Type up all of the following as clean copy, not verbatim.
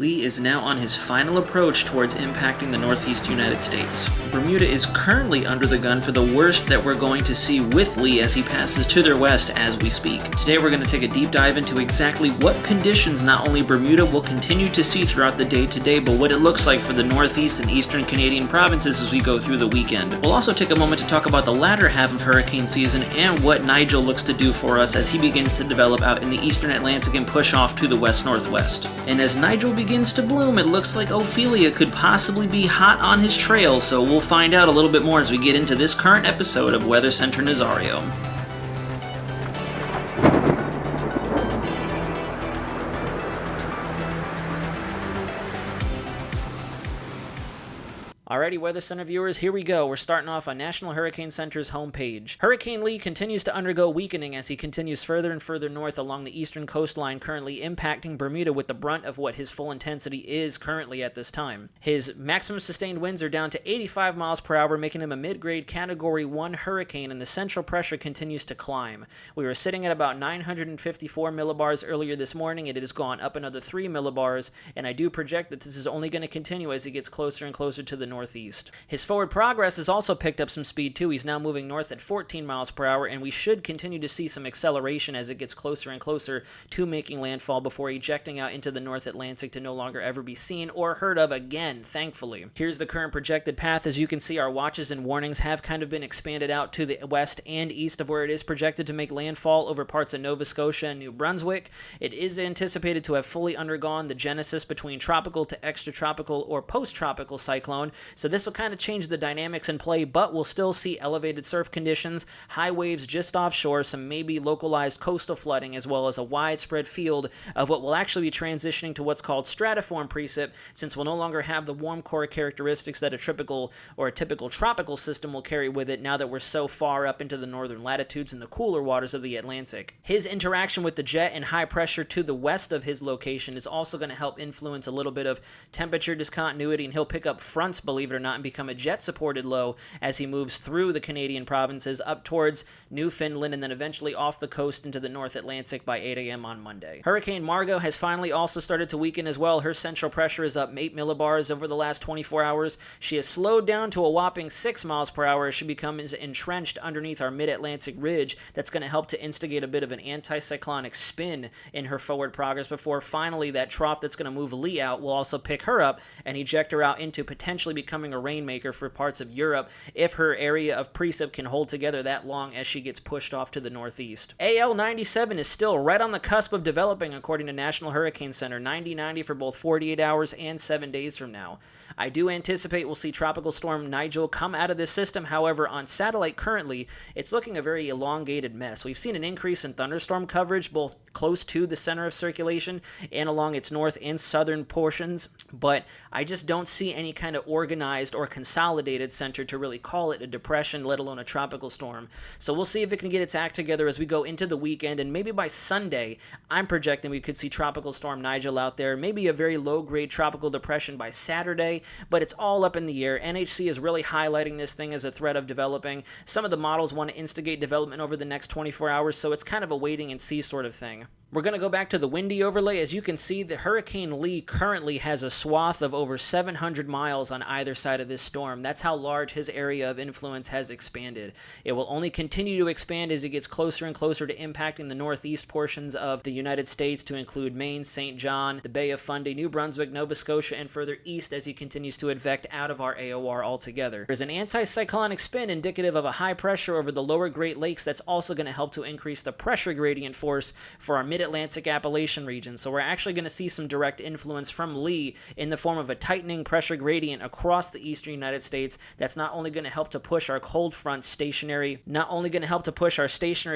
Lee is now on his final approach towards impacting the northeast United States. Bermuda is currently under the gun for the worst that we're going to see with Lee as he passes to their west as we speak. Today we're going to take a deep dive into exactly what conditions not only Bermuda will continue to see throughout the day today, but what it looks like for the northeast and eastern Canadian provinces as we go through the weekend. We'll also take a moment to talk about the latter half of hurricane season and what Nigel looks to do for us as he begins to develop out in the eastern Atlantic and push off to the west-northwest. And as Nigel begins to bloom, it looks like Ophelia could possibly be hot on his trail, so we'll find out a little bit more as we get into this current episode of Weather Center Nazario. Alrighty, Weather Center viewers, here we go. We're starting off on National Hurricane Center's homepage. Hurricane Lee continues to undergo weakening as he continues further and further north along the eastern coastline, currently impacting Bermuda with the brunt of what his full intensity is currently at this time. His maximum sustained winds are down to 85 miles per hour, making him a mid-grade Category 1 hurricane, and the central pressure continues to climb. We were sitting at about 954 millibars earlier this morning, and it has gone up another 3 millibars, and I do project that this is only going to continue as he gets closer and closer to the northeast. His forward progress has also picked up some speed too. He's now moving north at 14 miles per hour, and we should continue to see some acceleration as it gets closer and closer to making landfall before ejecting out into the North Atlantic to no longer ever be seen or heard of again, thankfully. Here's the current projected path. As you can see, our watches and warnings have kind of been expanded out to the west and east of where it is projected to make landfall over parts of Nova Scotia and New Brunswick. It is anticipated to have fully undergone the genesis between tropical to extratropical or post-tropical cyclone, so this will kind of change the dynamics in play, but we'll still see elevated surf conditions, high waves just offshore, some maybe localized coastal flooding, as well as a widespread field of what will actually be transitioning to what's called stratiform precip, since we'll no longer have the warm core characteristics that a typical tropical system will carry with it now that we're so far up into the northern latitudes and the cooler waters of the Atlantic. His interaction with the jet and high pressure to the west of his location is also going to help influence a little bit of temperature discontinuity, and he'll pick up fronts, believe it or not, and become a jet-supported low as he moves through the Canadian provinces up towards Newfoundland and then eventually off the coast into the North Atlantic by 8 a.m. on Monday. Hurricane Margo has finally also started to weaken as well. Her central pressure is up 8 millibars over the last 24 hours. She has slowed down to a whopping 6 miles per hour as she becomes entrenched underneath our mid-Atlantic ridge. That's going to help to instigate a bit of an anticyclonic spin in her forward progress before finally that trough that's going to move Lee out will also pick her up and eject her out into potentially becoming a rainmaker for parts of Europe if her area of precip can hold together that long as she gets pushed off to the northeast. AL97 is still right on the cusp of developing according to National Hurricane Center, 90-90 for both 48 hours and 7 days from now. I do anticipate we'll see Tropical Storm Nigel come out of this system. However, on satellite currently, it's looking a very elongated mess. We've seen an increase in thunderstorm coverage both close to the center of circulation and along its north and southern portions, but I just don't see any kind of organized or consolidated center to really call it a depression, let alone a tropical storm. So we'll see if it can get its act together as we go into the weekend, and maybe by Sunday, I'm projecting we could see Tropical Storm Nigel out there, maybe a very low-grade tropical depression by Saturday, but it's all up in the air. NHC is really highlighting this thing as a threat of developing. Some of the models want to instigate development over the next 24 hours, so it's kind of a waiting and see sort of thing. We're going to go back to the windy overlay. As you can see, the Hurricane Lee currently has a swath of over 700 miles on either side of this storm. That's how large his area of influence has expanded. It will only continue to expand as it gets closer and closer to impacting the northeast portions of the United States, to include Maine, St. John, the Bay of Fundy, New Brunswick, Nova Scotia, and further east as he continues to advect out of our AOR altogether. There's an anticyclonic spin indicative of a high pressure over the lower Great Lakes that's also going to help to increase the pressure gradient force for our mid-Atlantic Appalachian region. So we're actually going to see some direct influence from Lee in the form of a tightening pressure gradient across the eastern United States that's not only going to help to push our cold front stationary,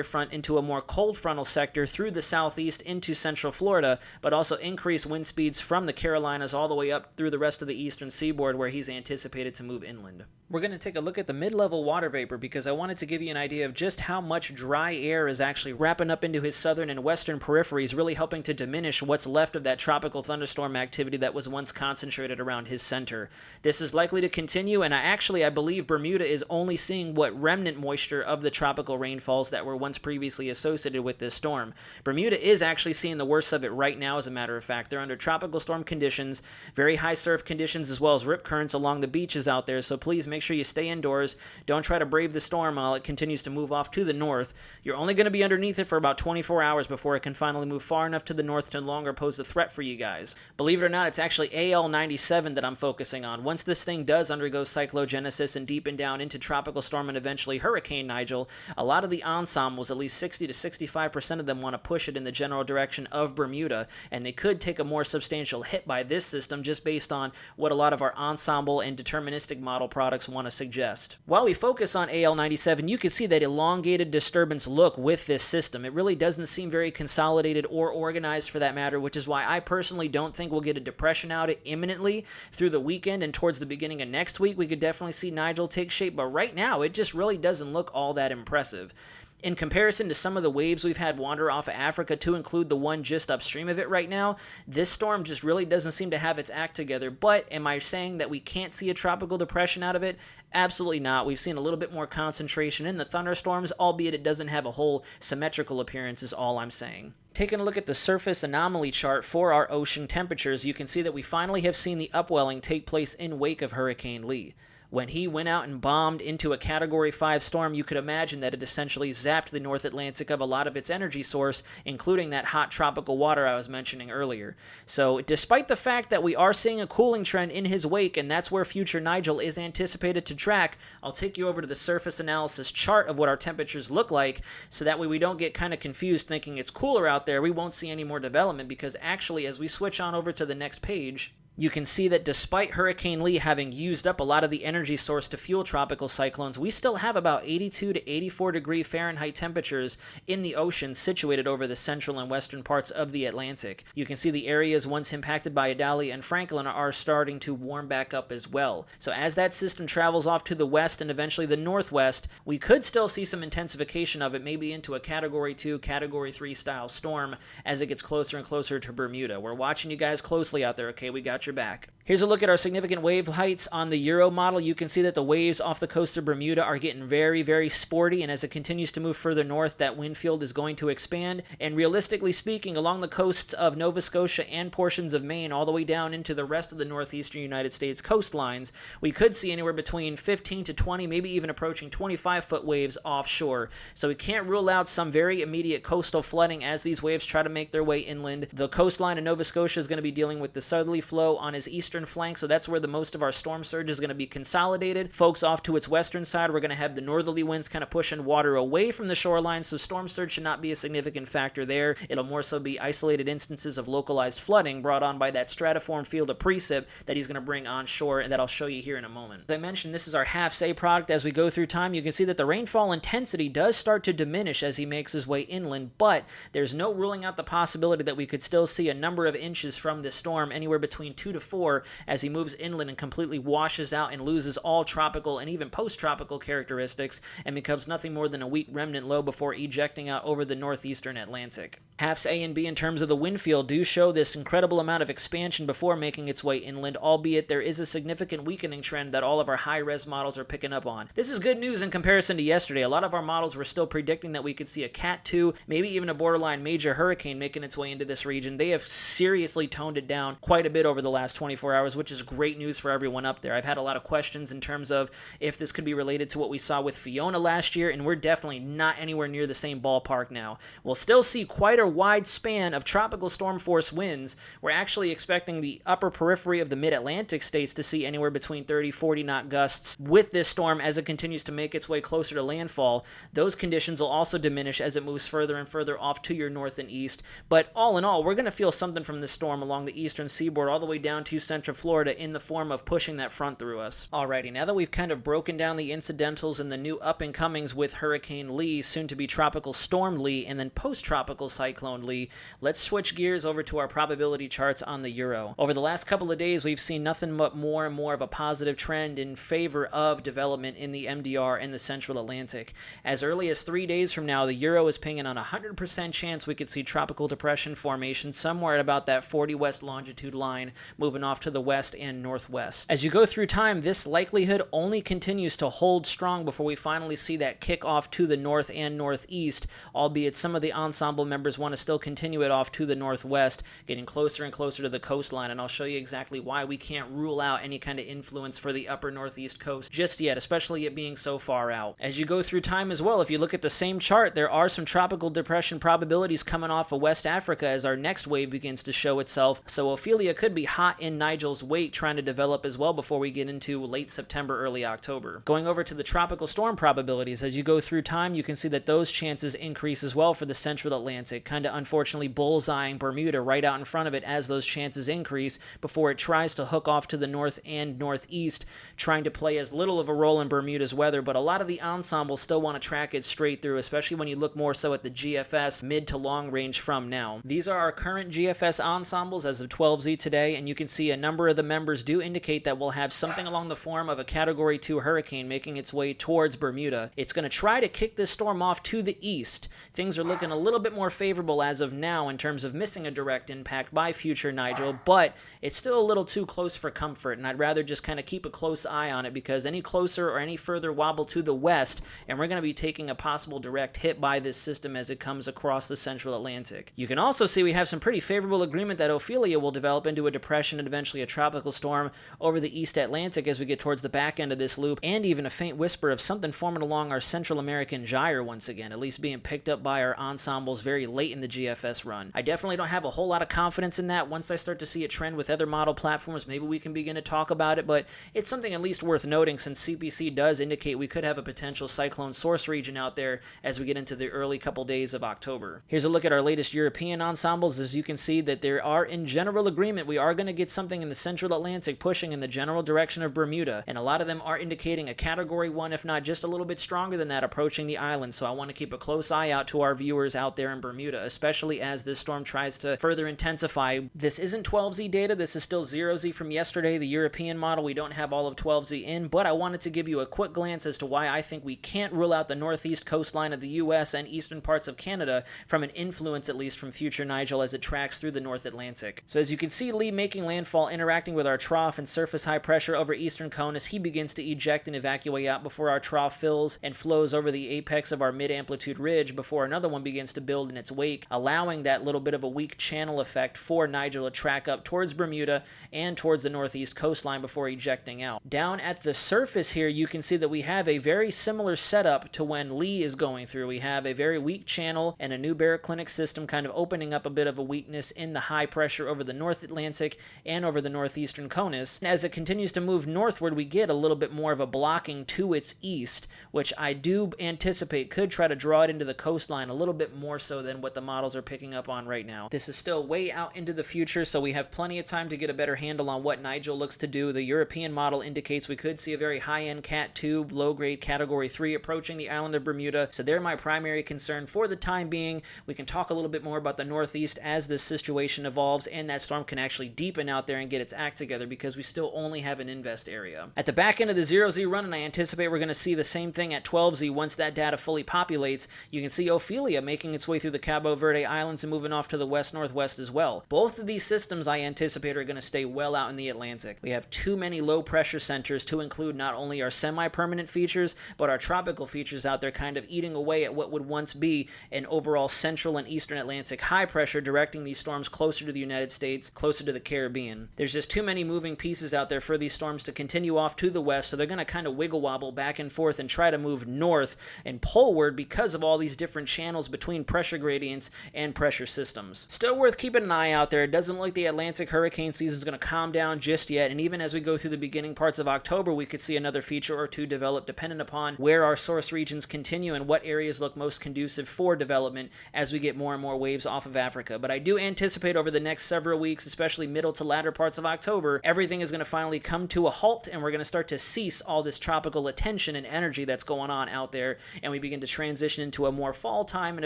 front into a more cold frontal sector through the southeast into central Florida, but also increase wind speeds from the Carolinas all the way up through the rest of the eastern seaboard where he's anticipated to move inland. We're going to take a look at the mid-level water vapor because I wanted to give you an idea of just how much dry air is actually wrapping up into his southern and western periphery periphery is really helping to diminish what's left of that tropical thunderstorm activity that was once concentrated around his center. This is likely to continue, and I believe Bermuda is only seeing what remnant moisture of the tropical rainfalls that were once previously associated with this storm. Bermuda is actually seeing the worst of it right now, as a matter of fact. They're under tropical storm conditions, very high surf conditions, as well as rip currents along the beaches out there, so please make sure you stay indoors. Don't try to brave the storm while it continues to move off to the north. You're only going to be underneath it for about 24 hours before it can finally move far enough to the north to no longer pose a threat for you guys. Believe it or not, it's actually AL97 that I'm focusing on. Once this thing does undergo cyclogenesis and deepen down into tropical storm and eventually Hurricane Nigel, a lot of the ensembles, at least 60 to 65% of them, want to push it in the general direction of Bermuda, and they could take a more substantial hit by this system just based on what a lot of our ensemble and deterministic model products want to suggest. While we focus on AL97, you can see that elongated disturbance look with this system. It really doesn't seem very consolidated or organized for that matter, which is why I personally don't think we'll get a depression out imminently through the weekend, and towards the beginning of next week we could definitely see Nigel take shape, but right now it just really doesn't look all that impressive. In comparison to some of the waves we've had wander off of Africa, to include the one just upstream of it right now, this storm just really doesn't seem to have its act together. But am I saying that we can't see a tropical depression out of it? Absolutely not. We've seen a little bit more concentration in the thunderstorms, albeit it doesn't have a whole symmetrical appearance is all I'm saying. Taking a look at the surface anomaly chart for our ocean temperatures, you can see that we finally have seen the upwelling take place in wake of Hurricane Lee. When he went out and bombed into a Category 5 storm, you could imagine that it essentially zapped the North Atlantic of a lot of its energy source, including that hot tropical water I was mentioning earlier. So despite the fact that we are seeing a cooling trend in his wake, and that's where future Nigel is anticipated to track, I'll take you over to the surface analysis chart of what our temperatures look like, so that way we don't get kind of confused thinking it's cooler out there. We won't see any more development, because actually as we switch on over to the next page, you can see that despite Hurricane Lee having used up a lot of the energy source to fuel tropical cyclones, we still have about 82 to 84 degree Fahrenheit temperatures in the ocean situated over the central and western parts of the Atlantic. You can see the areas once impacted by Idalia and Franklin are starting to warm back up as well. So as that system travels off to the west and eventually the northwest, we could still see some intensification of it, maybe into a Category 2, Category 3 style storm as it gets closer and closer to Bermuda. We're watching you guys closely out there, okay? We got your back. Here's a look at our significant wave heights on the Euro model. You can see that the waves off the coast of Bermuda are getting very, very sporty, and as it continues to move further north, that wind field is going to expand. And realistically speaking, along the coasts of Nova Scotia and portions of Maine, all the way down into the rest of the northeastern United States coastlines, we could see anywhere between 15 to 20, maybe even approaching 25-foot waves offshore. So we can't rule out some very immediate coastal flooding as these waves try to make their way inland. The coastline of Nova Scotia is going to be dealing with the southerly flow on his eastern flank, so that's where the most of our storm surge is going to be consolidated. Folks off to its western side, we're going to have the northerly winds kind of pushing water away from the shoreline, so storm surge should not be a significant factor there. It'll more so be isolated instances of localized flooding brought on by that stratiform field of precip that he's going to bring onshore, and that I'll show you here in a moment. As I mentioned, this is our half-say product. As we go through time, you can see that the rainfall intensity does start to diminish as he makes his way inland, but there's no ruling out the possibility that we could still see a number of inches from this storm, anywhere between 2 to 4, as he moves inland and completely washes out and loses all tropical and even post-tropical characteristics and becomes nothing more than a weak remnant low before ejecting out over the northeastern Atlantic. Halves A and B in terms of the wind field do show this incredible amount of expansion before making its way inland, albeit there is a significant weakening trend that all of our high-res models are picking up on. This is good news in comparison to yesterday. A lot of our models were still predicting that we could see a Cat 2, maybe even a borderline major hurricane making its way into this region. They have seriously toned it down quite a bit over the last 24 hours, which is great news for everyone up there. I've had a lot of questions in terms of if this could be related to what we saw with Fiona last year, and we're definitely not anywhere near the same ballpark now. We'll still see quite a wide span of tropical storm force winds. We're actually expecting the upper periphery of the mid-Atlantic states to see anywhere between 30-40 knot gusts with this storm as it continues to make its way closer to landfall. Those conditions will also diminish as it moves further and further off to your north and east, but all in all, we're going to feel something from this storm along the eastern seaboard all the way down to central Florida in the form of pushing that front through us. Alrighty, now that we've kind of broken down the incidentals and the new up-and-comings with Hurricane Lee, soon to be Tropical Storm Lee, and then post-Tropical Cyclone Lee, let's switch gears over to our probability charts on the euro. Over the last couple of days, we've seen nothing but more and more of a positive trend in favor of development in the MDR and the Central Atlantic. As early as 3 days from now, the euro is pinging on a 100% chance we could see tropical depression formation somewhere at about that 40 west longitude line, moving off to the west and northwest. As you go through time, this likelihood only continues to hold strong before we finally see that kick off to the north and northeast, albeit some of the ensemble members want to still continue it off to the northwest, getting closer and closer to the coastline, and I'll show you exactly why we can't rule out any kind of influence for the upper northeast coast just yet, especially it being so far out. As you go through time as well, if you look at the same chart, there are some tropical depression probabilities coming off of West Africa as our next wave begins to show itself, so Ophelia could be hot in Nigel's wake trying to develop as well before we get into late September, early October. Going over to the tropical storm probabilities, as you go through time, you can see that those chances increase as well for the Central Atlantic, kind of unfortunately bullseyeing Bermuda right out in front of it as those chances increase before it tries to hook off to the north and northeast, trying to play as little of a role in Bermuda's weather, but a lot of the ensembles still want to track it straight through, especially when you look more so at the GFS mid to long range from now. These are our current GFS ensembles as of 12Z today, and you can see a number of the members do indicate that we'll have something along the form of a Category 2 hurricane making its way towards Bermuda. It's going to try to kick this storm off to the east. Things are looking a little bit more favorable as of now in terms of missing a direct impact by future Nigel, but it's still a little too close for comfort, and I'd rather just kind of keep a close eye on it, because any closer or any further wobble to the west, and we're going to be taking a possible direct hit by this system as it comes across the Central Atlantic. You can also see we have some pretty favorable agreement that Ophelia will develop into a depression and eventually a tropical storm over the East Atlantic as we get towards the back end of this loop, and even a faint whisper of something forming along our Central American gyre once again, at least being picked up by our ensembles very late in the GFS run. I definitely don't have a whole lot of confidence in that. Once I start to see a trend with other model platforms, maybe we can begin to talk about it, but it's something at least worth noting since CPC does indicate we could have a potential cyclone source region out there as we get into the early couple days of October. Here's a look at our latest European ensembles. As you can see that there are in general agreement we are going to get something in the Central Atlantic pushing in the general direction of Bermuda, and a lot of them are indicating a Category 1, if not just a little bit stronger than that, approaching the island, so I want to keep a close eye out to our viewers out there in Bermuda, especially as this storm tries to further intensify. This isn't 12Z data, this is still 0Z from yesterday, the European model. We don't have all of 12Z in, but I wanted to give you a quick glance as to why I think we can't rule out the northeast coastline of the US and eastern parts of Canada from an influence, at least from future Nigel, as it tracks through the North Atlantic. So as you can see, Lee making landfall, interacting with our trough and surface high pressure over eastern cone as he begins to eject and evacuate out before our trough fills and flows over the apex of our mid-amplitude ridge before another one begins to build in its wake, allowing that little bit of a weak channel effect for Nigel to track up towards Bermuda and towards the northeast coastline before ejecting out. Down at the surface here, you can see that we have a very similar setup to when Lee is going through. We have a very weak channel and a new baroclinic system kind of opening up a bit of a weakness in the high pressure over the North Atlantic and over the northeastern conus. As it continues to move northward, we get a little bit more of a blocking to its east, which I do anticipate could try to draw it into the coastline a little bit more so than what the models are picking up on right now. This is still way out into the future, so we have plenty of time to get a better handle on what Nigel looks to do. The European model indicates we could see a very high-end Cat 2, low-grade Category 3 approaching the island of Bermuda, so they're my primary concern for the time being. We can talk a little bit more about the northeast as this situation evolves and that storm can actually deepen out there and get its act together, because we still only have an invest area. At the back end of the 0Z run, and I anticipate we're going to see the same thing at 12Z once that data fully populates, you can see Ophelia making its way through the Cabo Verde Islands and moving off to the west-northwest as well. Both of these systems I anticipate are going to stay well out in the Atlantic. We have too many low-pressure centers to include not only our semi-permanent features, but our tropical features out there kind of eating away at what would once be an overall central and eastern Atlantic high pressure, directing these storms closer to the United States, closer to the Caribbean. There's just too many moving pieces out there for these storms to continue off to the west, so they're going to kind of wiggle wobble back and forth and try to move north and poleward because of all these different channels between pressure gradients and pressure systems. Still worth keeping an eye out there. It doesn't look like the Atlantic hurricane season is going to calm down just yet, and even as we go through the beginning parts of October, we could see another feature or two develop depending upon where our source regions continue and what areas look most conducive for development as we get more and more waves off of Africa. But I do anticipate over the next several weeks, especially middle middle to latter parts of October, everything is going to finally come to a halt, and we're going to start to cease all this tropical attention and energy that's going on out there, and we begin to transition into a more fall time and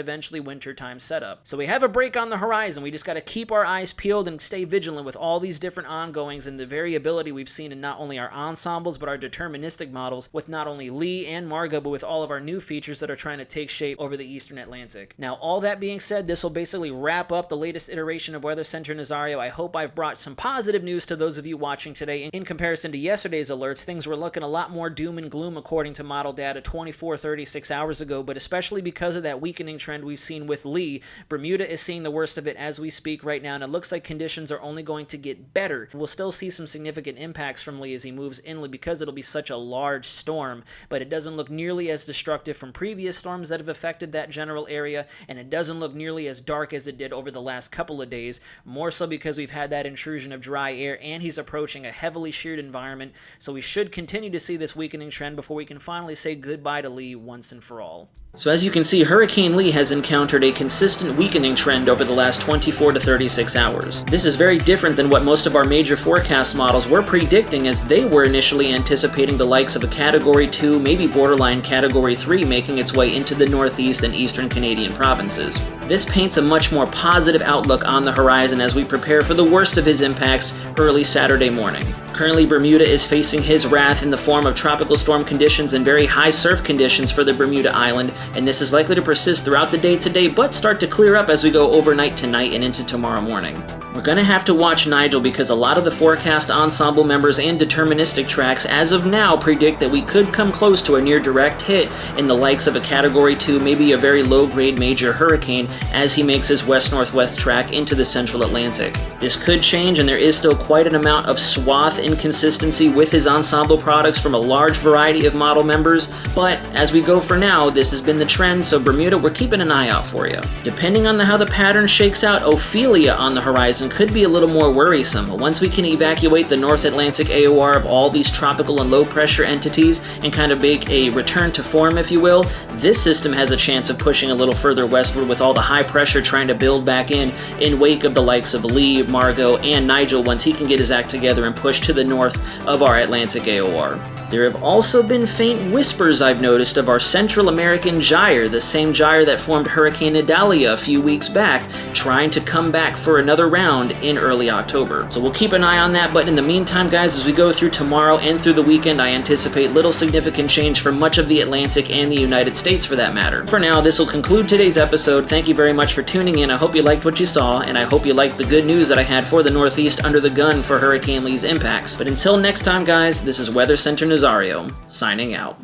eventually winter time setup. So we have a break on the horizon. We just got to keep our eyes peeled and stay vigilant with all these different ongoings and the variability we've seen in not only our ensembles but our deterministic models with not only Lee and Margo, but with all of our new features that are trying to take shape over the eastern Atlantic. Now, all that being said, this will basically wrap up the latest iteration of Weather Center Nazario. I hope I've brought some positive news to those of you watching today. In comparison to yesterday's alerts, things were looking a lot more doom and gloom according to model data 36 hours ago, but especially because of that weakening trend we've seen with Lee, Bermuda is seeing the worst of it as we speak right now, and it looks like conditions are only going to get better. We'll still see some significant impacts from Lee as he moves inland because it'll be such a large storm, but it doesn't look nearly as destructive from previous storms that have affected that general area, and it doesn't look nearly as dark as it did over the last couple of days, more so because we've had that intrusion of dry air and he's approaching a heavily sheared environment, so we should continue to see this weakening trend before we can finally say goodbye to Lee once and for all. So as you can see, Hurricane Lee has encountered a consistent weakening trend over the last 24 to 36 hours. This is very different than what most of our major forecast models were predicting, as they were initially anticipating the likes of a Category 2, maybe borderline Category 3 making its way into the northeast and eastern Canadian provinces. This paints a much more positive outlook on the horizon as we prepare for the worst of his impacts early Saturday morning. Currently, Bermuda is facing his wrath in the form of tropical storm conditions and very high surf conditions for the Bermuda Island, and this is likely to persist throughout the day today, but start to clear up as we go overnight tonight and into tomorrow morning. We're going to have to watch Nigel because a lot of the forecast ensemble members and deterministic tracks as of now predict that we could come close to a near direct hit in the likes of a Category 2, maybe a very low-grade major hurricane as he makes his west-northwest track into the central Atlantic. This could change, and there is still quite an amount of swath inconsistency with his ensemble products from a large variety of model members, but as we go for now, this has been the trend, so Bermuda, we're keeping an eye out for you. Depending on how the pattern shakes out, Ophelia on the horizon could be a little more worrisome. Once we can evacuate the North Atlantic AOR of all these tropical and low-pressure entities and kind of make a return to form, if you will, this system has a chance of pushing a little further westward with all the high pressure trying to build back in wake of the likes of Lee, Margo, and Nigel once he can get his act together and push to the north of our Atlantic AOR. There have also been faint whispers I've noticed of our Central American gyre, the same gyre that formed Hurricane Idalia a few weeks back, trying to come back for another round in early October. So we'll keep an eye on that, but in the meantime, guys, as we go through tomorrow and through the weekend, I anticipate little significant change for much of the Atlantic and the United States for that matter. For now, this will conclude today's episode. Thank you very much for tuning in. I hope you liked what you saw, and I hope you liked the good news that I had for the Northeast under the gun for Hurricane Lee's impacts. But until next time, guys, this is Weather Center Nazario, signing out.